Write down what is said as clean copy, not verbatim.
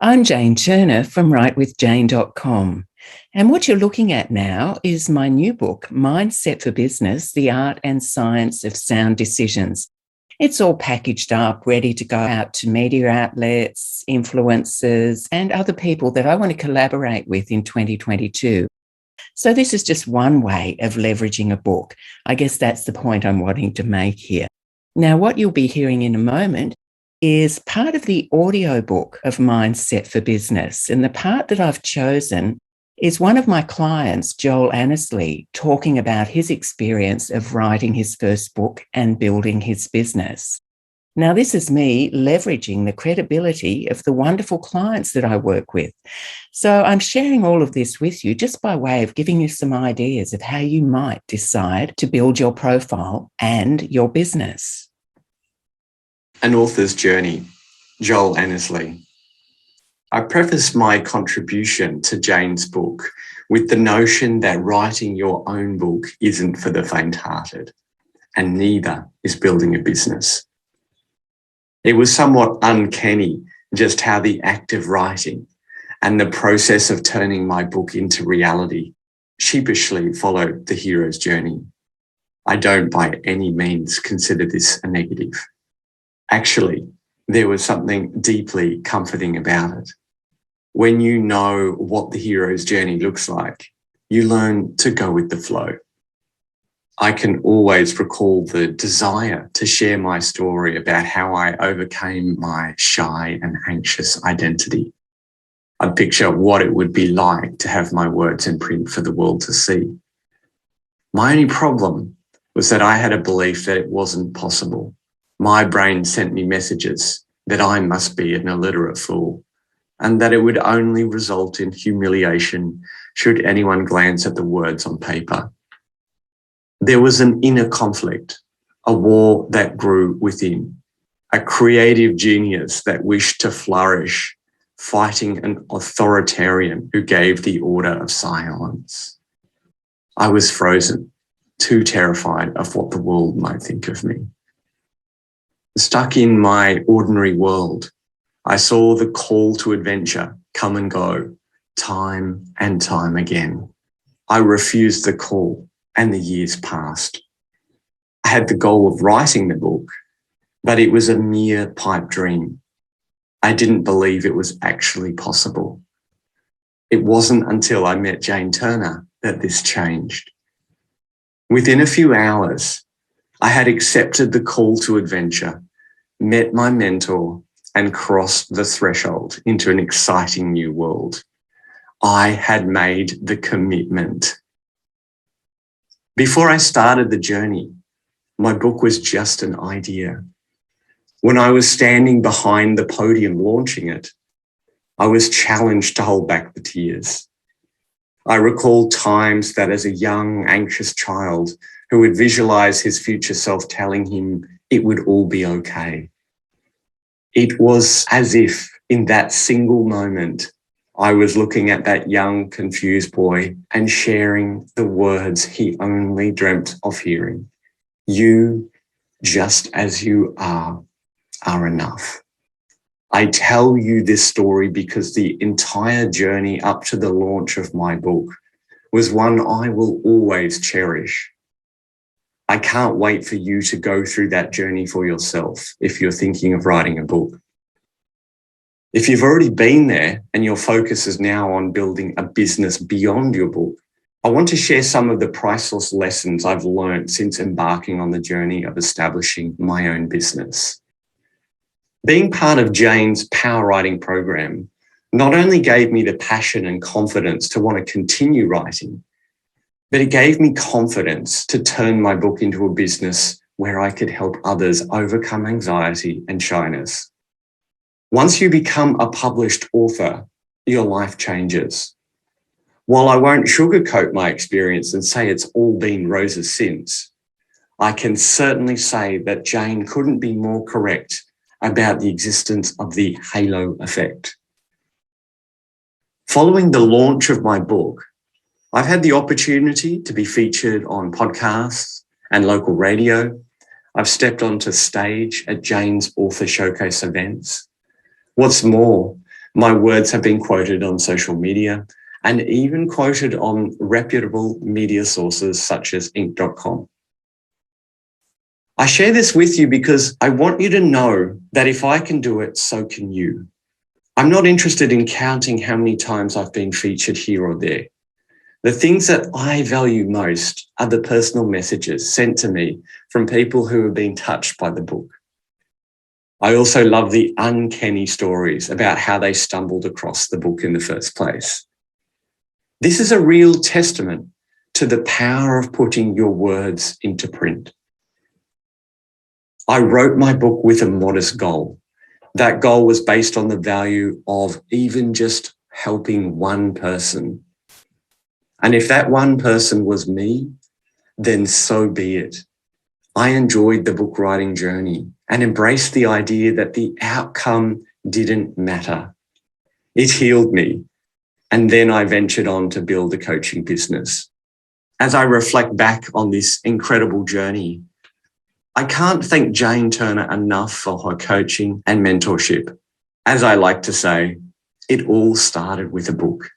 I'm Jane Turner from writewithjane.com. And what you're looking at now is my new book, Mindset for Business, The Art and Science of Sound Decisions. It's all packaged up, ready to go out to media outlets, influencers, and other people that I want to collaborate with in 2022. So this is just one way of leveraging a book. I guess that's the point I'm wanting to make here. Now, what you'll be hearing in a moment is part of the audiobook of Mindset for Business. And the part that I've chosen is one of my clients, Joel Annesley, talking about his experience of writing his first book and building his business. Now, this is me leveraging the credibility of the wonderful clients that I work with. So I'm sharing all of this with you just by way of giving you some ideas of how you might decide to build your profile and your business. An Author's Journey, Joel Annesley. I preface my contribution to Jane's book with the notion that writing your own book isn't for the faint-hearted, and neither is building a business. It was somewhat uncanny just how the act of writing and the process of turning my book into reality sheepishly followed the hero's journey. I don't by any means consider this a negative. Actually, there was something deeply comforting about it. When you know what the hero's journey looks like, you learn to go with the flow. I can always recall the desire to share my story about how I overcame my shy and anxious identity. I'd picture what it would be like to have my words in print for the world to see. My only problem was that I had a belief that it wasn't possible. My brain sent me messages that I must be an illiterate fool and that it would only result in humiliation should anyone glance at the words on paper. There was an inner conflict, a war that grew within, a creative genius that wished to flourish, fighting an authoritarian who gave the order of silence. I was frozen, too terrified of what the world might think of me. Stuck in my ordinary world, I saw the call to adventure come and go, time and time again. I refused the call, and the years passed. I had the goal of writing the book, but it was a mere pipe dream. I didn't believe it was actually possible. It wasn't until I met Jane Turner that this changed. Within a few hours, I had accepted the call to adventure, met my mentor, and crossed the threshold into an exciting new world. I had made the commitment. Before I started the journey, my book was just an idea. When I was standing behind the podium launching it, I was challenged to hold back the tears. I recalled times that as a young, anxious child who would visualize his future self telling him it would all be okay. It was as if in that single moment, I was looking at that young, confused boy and sharing the words he only dreamt of hearing. You, just as you are enough. I tell you this story because the entire journey up to the launch of my book was one I will always cherish. I can't wait for you to go through that journey for yourself if you're thinking of writing a book. If you've already been there and your focus is now on building a business beyond your book, I want to share some of the priceless lessons I've learned since embarking on the journey of establishing my own business. Being part of Jane's Power Writing program not only gave me the passion and confidence to want to continue writing, but it gave me confidence to turn my book into a business where I could help others overcome anxiety and shyness. Once you become a published author, your life changes. While I won't sugarcoat my experience and say it's all been roses since, I can certainly say that Jane couldn't be more correct about the existence of the halo effect. Following the launch of my book, I've had the opportunity to be featured on podcasts and local radio. I've stepped onto stage at Jane's Author Showcase events. What's more, My words have been quoted on social media and even quoted on reputable media sources such as Inc.com. I share this with you because I want you to know that if I can do it, so can you. I'm not interested in counting how many times I've been featured here or there. The things that I value most are the personal messages sent to me from people who have been touched by the book. I also love the uncanny stories about how they stumbled across the book in the first place. This is a real testament to the power of putting your words into print. I wrote my book with a modest goal. That goal was based on the value of even just helping one person. And if that one person was me, then so be it. I enjoyed the book writing journey and embraced the idea that the outcome didn't matter. It healed me. And then I ventured on to build a coaching business. As I reflect back on this incredible journey, I can't thank Jane Turner enough for her coaching and mentorship. As I like to say, it all started with a book.